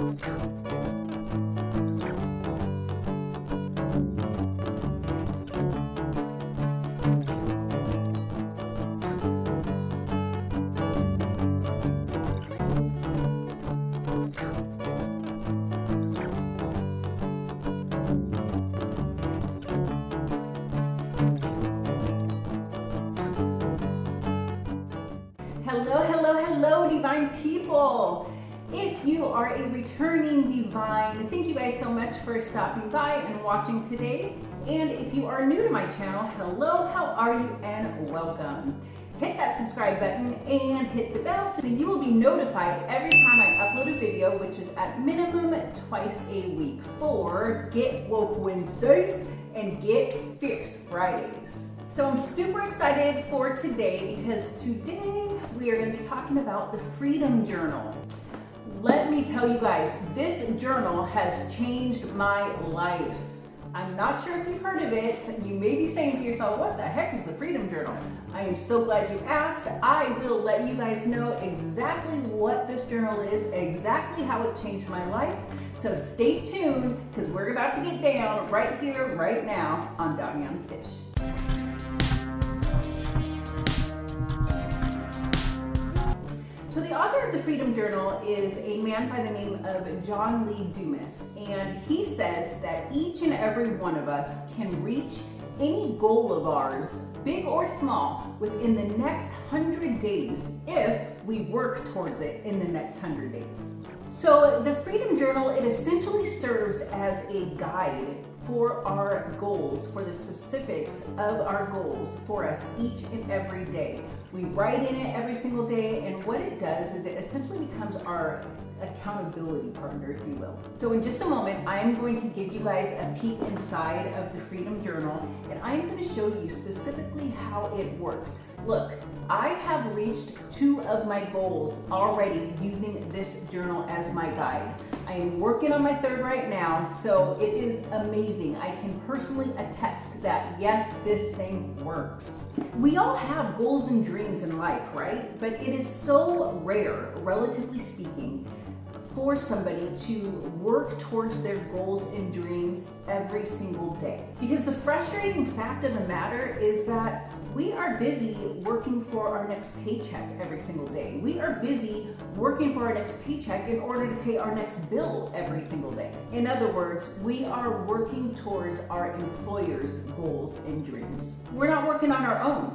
Hello, hello, hello, divine people. If you are a returning divine, thank you guys so much for stopping by and watching today. And if you are new to my channel, hello, how are you, and welcome. Hit that subscribe button and hit the bell so that you will be notified every time I upload a video, which is at minimum twice a week, for Get Woke Wednesdays and Get Fierce Fridays. So I'm super excited for today because today we are going to be talking about the Freedom Journal. Let me tell you guys, this journal has changed my life. I'm not sure if you've heard of it. You may be saying to yourself, what the heck is the Freedom Journal? I am so glad you asked. I will let you guys know exactly what this journal is, exactly how it changed my life. So stay tuned because we're about to get down right here, right now on Damian Stitch. So the author of the Freedom Journal is a man by the name of John Lee Dumas, and he says that each and every one of us can reach any goal of ours, big or small, within the next 100 days if we work towards it in the next 100 days. So the Freedom Journal, it essentially serves as a guide for our goals, for the specifics of our goals for us each and every day. We write in it every single day, and what it does is it essentially becomes our accountability partner, if you will. So in just a moment, I'm going to give you guys a peek inside of the Freedom Journal, and I'm going to show you specifically how it works. Look, I have reached 2 of my goals already using this journal as my guide. I am working on my 3rd right now, so it is amazing. I can personally attest that yes, this thing works. We all have goals and dreams in life, right? But it is so rare, relatively speaking, for somebody to work towards their goals and dreams every single day. Because the frustrating fact of the matter is that we are busy working for our next paycheck every single day. We are busy working for our next paycheck in order to pay our next bill every single day. In other words, we are working towards our employer's goals and dreams. We're not working on our own.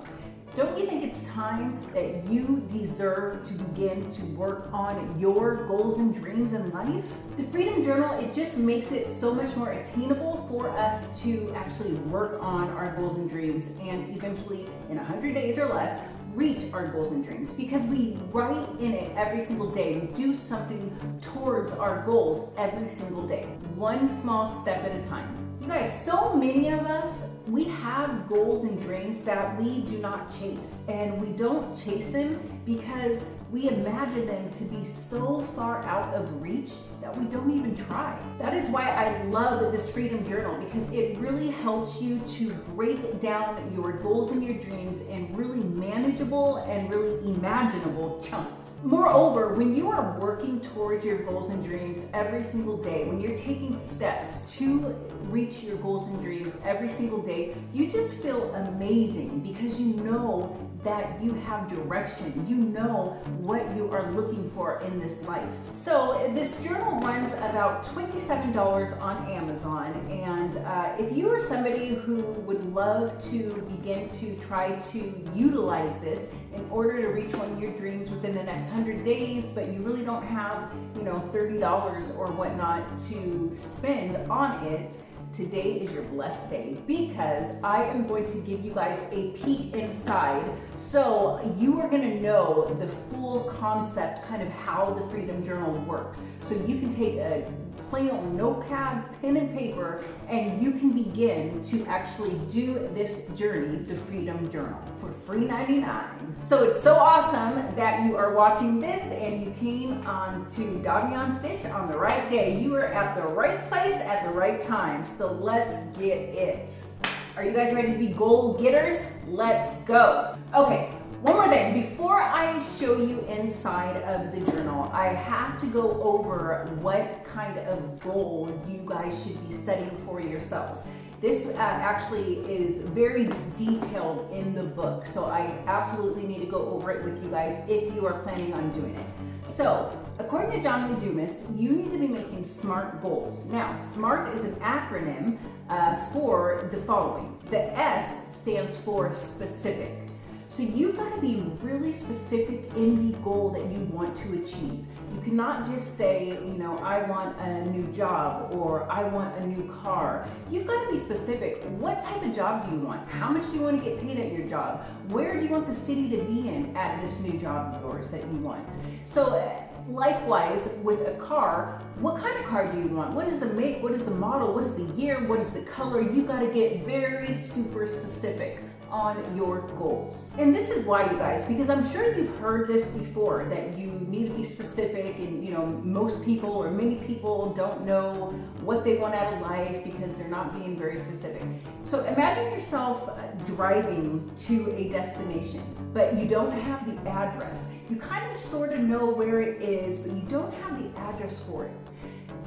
Don't you think it's time that you deserve to begin to work on your goals and dreams in life? The Freedom Journal, it just makes it so much more attainable for us to actually work on our goals and dreams and eventually in 100 days or less reach our goals and dreams, because we write in it every single day. We do something towards our goals every single day, one small step at a time. You guys, so many of us, we have goals and dreams that we do not chase, and we don't chase them because we imagine them to be so far out of reach that we don't even try. That is why I love this Freedom Journal, because it really helps you to break down your goals and your dreams in really manageable and really imaginable chunks. Moreover, when you are working towards your goals and dreams every single day, when you're taking steps to reach your goals and dreams every single day, you just feel amazing because you know that you have direction. You know what you are looking for in this life. So this journal runs about $27 on Amazon, and if you are somebody who would love to begin to try to utilize this in order to reach one of your dreams within the next 100 days, but you really don't have, $30 or whatnot to spend on it, today is your blessed day, because I am going to give you guys a peek inside, so you are going to know the full concept, kind of how the Freedom Journal works. So you can take a plain old notepad, pen and paper, and you can begin to actually do this journey, the Freedom Journal, for free 99. So it's so awesome that you are watching this and you came on to Damian Stitch on the right day. You are at the right place at the right time. So let's get it. Are you guys ready to be goal getters? Let's go. Okay. One more thing, before I show you inside of the journal, I have to go over what kind of goal you guys should be setting for yourselves. This actually is very detailed in the book, so I absolutely need to go over it with you guys if you are planning on doing it. So, according to John Lee Dumas, you need to be making SMART goals. Now, SMART is an acronym for the following. The S stands for specific. So you've got to be really specific in the goal that you want to achieve. You cannot just say, you know, I want a new job or I want a new car. You've got to be specific. What type of job do you want? How much do you want to get paid at your job? Where do you want the city to be in at this new job of yours that you want? So likewise, with a car, what kind of car do you want? What is the make? What is the model? What is the year? What is the color? You've got to get very super specific on your goals. And this is why, you guys, because I'm sure you've heard this before, that you need to be specific, and you know, most people or many people don't know what they want out of life because they're not being very specific. So imagine yourself driving to a destination, but you don't have the address. You kind of sort of know where it is, but you don't have the address for it.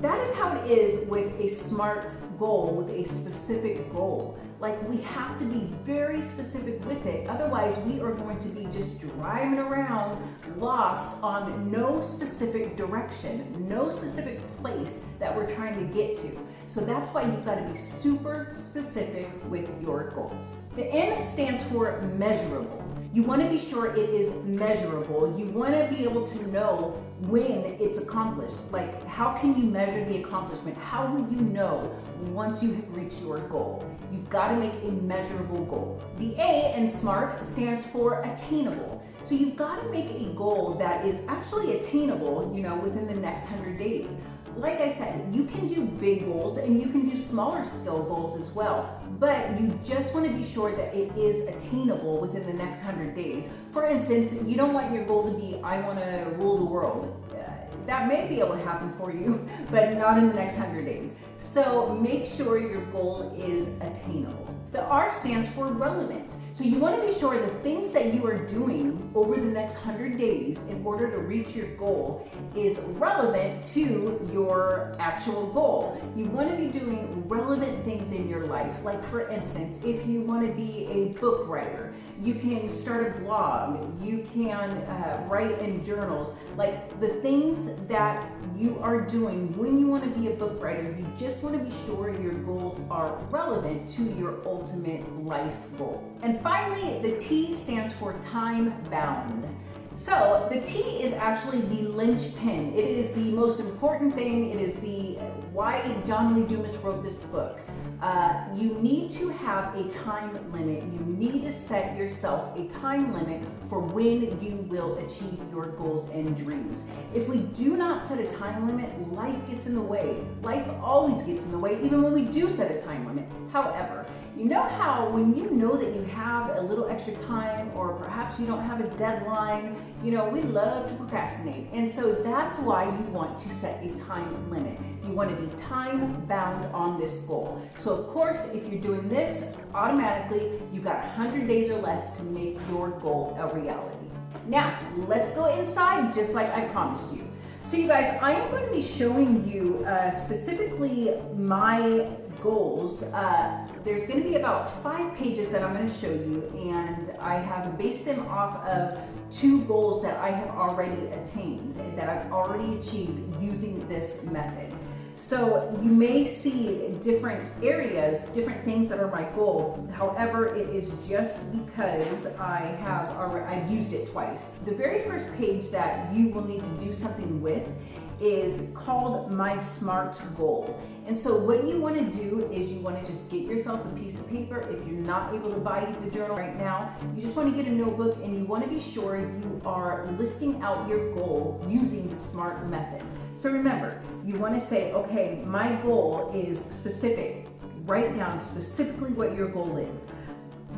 That is how it is with a SMART goal, with a specific goal. Like, we have to be very specific with it. Otherwise, we are going to be just driving around lost on no specific direction, no specific place that we're trying to get to. So that's why you've got to be super specific with your goals. The M stands for measurable. You want to be sure it is measurable. You want to be able to know when it's accomplished. Like, how can you measure the accomplishment? How will you know once you have reached your goal? You've got to make a measurable goal. The A in SMART stands for attainable. So you've got to make a goal that is actually attainable, you know, within the next 100 days. Like I said, you can do big goals and you can do smaller scale goals as well, but you just want to be sure that it is attainable within the next 100 days. For instance, you don't want your goal to be, I want to rule the world. That may be able to happen for you, but not in the next 100 days. So make sure your goal is attainable. The R stands for relevant. So you want to be sure the things that you are doing over the next 100 days in order to reach your goal is relevant to your actual goal. You want to be doing relevant things in your life. Like, for instance, if you want to be a book writer, you can start a blog, you can write in journals. Like, the things that you are doing when you want to be a book writer, you just want to be sure your goals are relevant to your ultimate life goal. And finally, the T stands for time bound. So the T is actually the linchpin. It is the most important thing. It is the why John Lee Dumas wrote this book. You need to have a time limit. You need to set yourself a time limit for when you will achieve your goals and dreams. If we do not set a time limit, life gets in the way. Life always gets in the way, even when we do set a time limit. However, you know how when you know that you have a little extra time, or perhaps you don't have a deadline, you know, we love to procrastinate. And so that's why you want to set a time limit. You want to be time bound on this goal. So of course, if you're doing this, automatically you've got 100 days or less to make your goal a reality. Now, let's go inside just like I promised you. So you guys, I am going to be showing you specifically my goals. There's going to be about 5 pages that I'm going to show you, and I have based them off of 2 goals that I have already attained, that I've already achieved using this method. So you may see different areas, different things that are my goal. However, it is just because I've used it twice. The very first page that you will need to do something with is called My SMART Goal. And so what you want to do is you want to just get yourself a piece of paper. If you're not able to buy the journal right now, you just want to get a notebook, and you want to be sure you are listing out your goal using the SMART method. So remember, you want to say, okay, my goal is specific. Write down specifically what your goal is.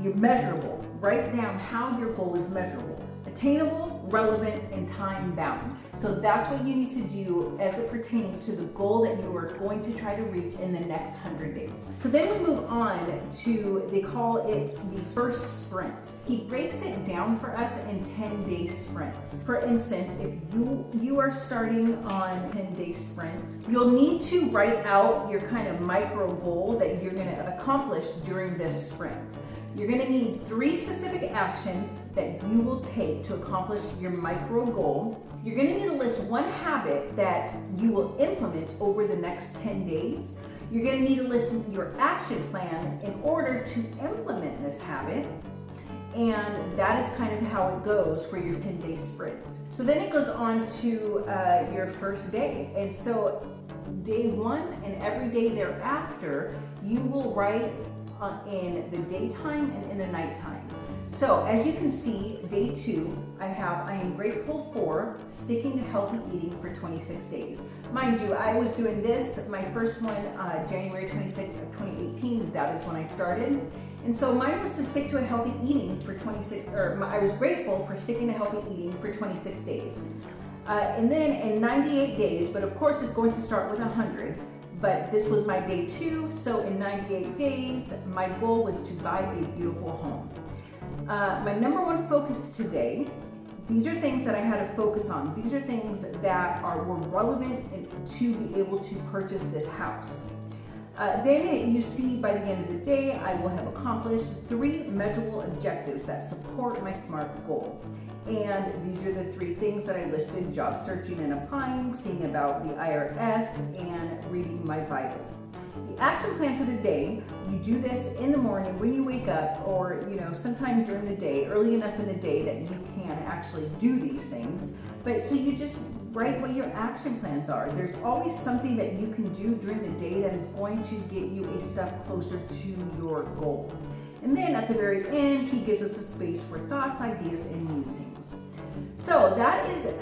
You're measurable. Write down how your goal is measurable. Attainable, relevant and time bound. So that's what you need to do as it pertains to the goal that you are going to try to reach in the next 100 days. So then we move on to, they call it the first sprint. He breaks it down for us in 10-day sprints. For instance, if you are starting on a 10-day sprint, you'll need to write out your kind of micro goal that you're going to accomplish during this sprint. You're going to need 3 specific actions that you will take to accomplish your micro goal. You're going to need to list 1 habit that you will implement over the next 10 days. You're going to need to list your action plan in order to implement this habit. And that is kind of how it goes for your 10-day sprint. So then it goes on to your first day. And so day 1 and every day thereafter, you will write in the daytime and in the nighttime. So as you can see, day 2, I am grateful for sticking to healthy eating for 26 days. Mind you, I was doing this, my first one, January 26th of 2018, that is when I started. And so mine was to stick to a healthy eating for I was grateful for sticking to healthy eating for 26 days. And then in 98 days, but of course it's going to start with 100, but this was my day 2, so in 98 days, my goal was to buy a beautiful home. My number 1 focus today, these are things that I had to focus on. These are things that were relevant to be able to purchase this house. Then you see by the end of the day, I will have accomplished 3 measurable objectives that support my SMART goal. And these are the 3 things that I listed: job searching and applying, seeing about the IRS, and reading my Bible. The action plan for the day, you do this in the morning when you wake up, or sometime during the day, early enough in the day that you can actually do these things. But so you just write what your action plans are. There's always something that you can do during the day that is going to get you a step closer to your goal. And then at the very end, he gives us a space for thoughts, ideas, and musings. So that is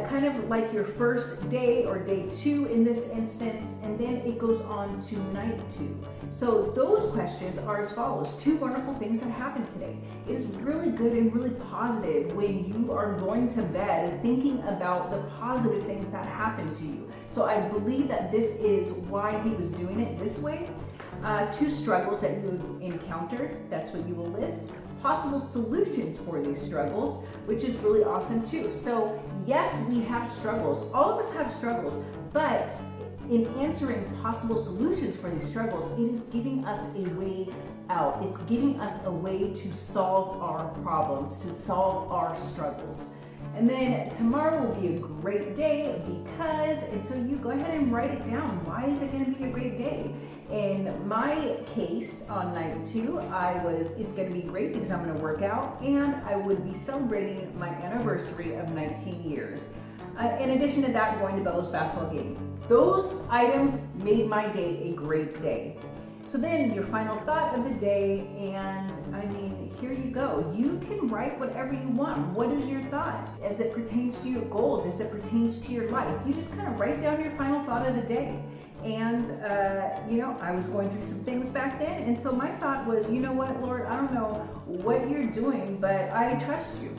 kind of like your first day, or day 2 in this instance, and then it goes on to night 2. So those questions are as follows: 2 wonderful things that happened today. It is really good and really positive when you are going to bed thinking about the positive things that happened to you. So I believe that this is why he was doing it this way. 2 struggles that you encountered, that's what you will list. Possible solutions for these struggles, which is really awesome too. So yes, we have struggles. All of us have struggles, but in answering possible solutions for these struggles, it is giving us a way out. It's giving us a way to solve our problems, to solve our struggles. And then tomorrow will be a great day because, and so you go ahead and write it down. Why is it going to be a great day? In my case, on night 2, it's going to be great because I'm going to work out, and I would be celebrating my anniversary of 19 years. In addition to that, going to Bella's basketball game. Those items made my day a great day. So then your final thought of the day, and here you go. You can write whatever you want. What is your thought as it pertains to your goals, as it pertains to your life? You just kind of write down your final thought of the day. And, I was going through some things back then. And so my thought was, you know what, Lord, I don't know what you're doing, but I trust you.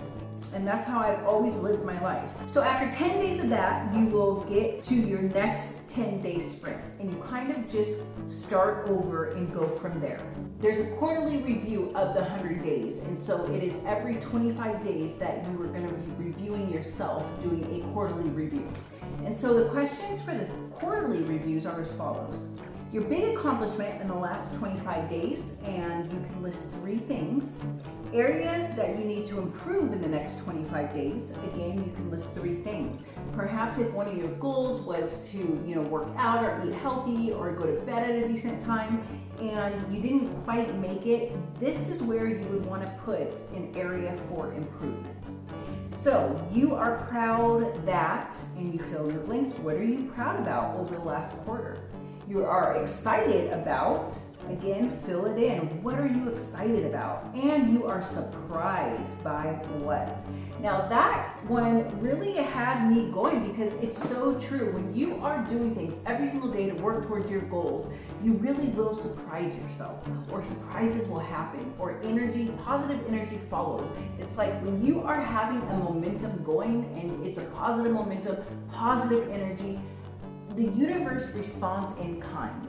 And that's how I've always lived my life. So after 10 days of that, you will get to your next 10-day sprint. And you kind of just start over and go from there. There's a quarterly review of the 100 days. And so it is every 25 days that you are going to be reviewing yourself, doing a quarterly review. And so the questions for the quarterly reviews are as follows: your big accomplishment in the last 25 days, and you can list 3 things. Areas that you need to improve in the next 25 days. Again, you can list 3 things. Perhaps if one of your goals was to, work out or eat healthy or go to bed at a decent time, and you didn't quite make it, this is where you would want to put an area for improvement. So you are proud that, and you fill in the blanks, what are you proud about over the last quarter? you are excited about. Again, fill it in. What are you excited about? And you are surprised by what? Now that one really had me going because it's so true. When you are doing things every single day to work towards your goals, you really will surprise yourself, or surprises will happen, or positive energy follows. It's like when you are having a momentum going and it's a positive momentum, positive energy, the universe responds in kind.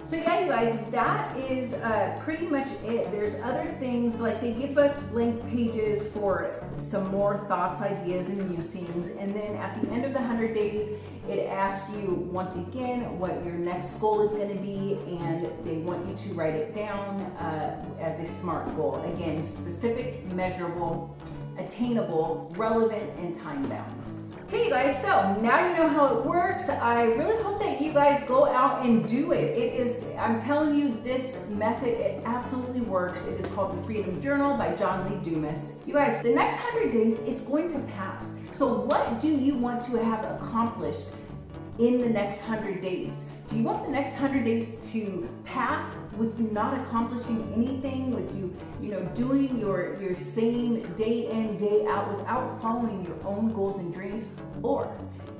So yeah, you guys, that is pretty much it. There's other things, like they give us blank pages for some more thoughts, ideas, and musings. And then at the end of the 100 days, it asks you once again what your next goal is going to be, and they want you to write it down as a SMART goal. Again, specific, measurable, attainable, relevant, and time-bound. Okay, you guys, so now you know how it works. I really hope that you guys go out and do it. I'm telling you, this method, it absolutely works. It is called the Freedom Journal by John Lee Dumas. You guys, the next 100 days, it's going to pass. So what do you want to have accomplished in the next 100 days? Do you want the next 100 days to pass with you not accomplishing anything, with you doing your same day in, day out without following your own goals and dreams? Or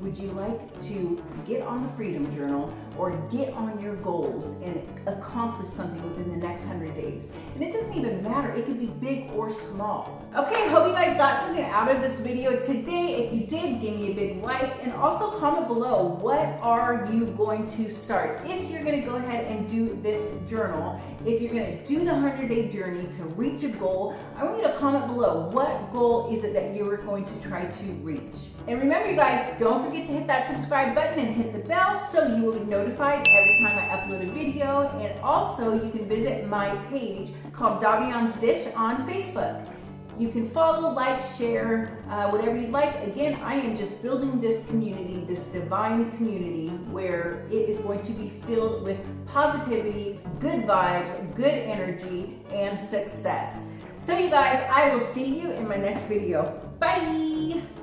would you like to get on the Freedom Journal or get on your goals and accomplish something within the next 100 days? And it doesn't even matter. It could be big or small. Okay, hope you guys got something out of this video today. If you did, give me a big like, and also comment below, what are you going to start? If you're going to go ahead and do this journal, if you're going to do the 100-day journey to reach a goal, I want you to comment below, what goal is it that you are going to try to reach? And remember, you guys, don't forget to hit that subscribe button and hit the bell so you will be notified every time I upload a video. And also, you can visit my page called Davian's Dish on Facebook. You can follow, like, share, whatever you'd like. Again, I am just building this community, this divine community, where it is going to be filled with positivity, good vibes, good energy, and success. So you guys, I will see you in my next video. Bye!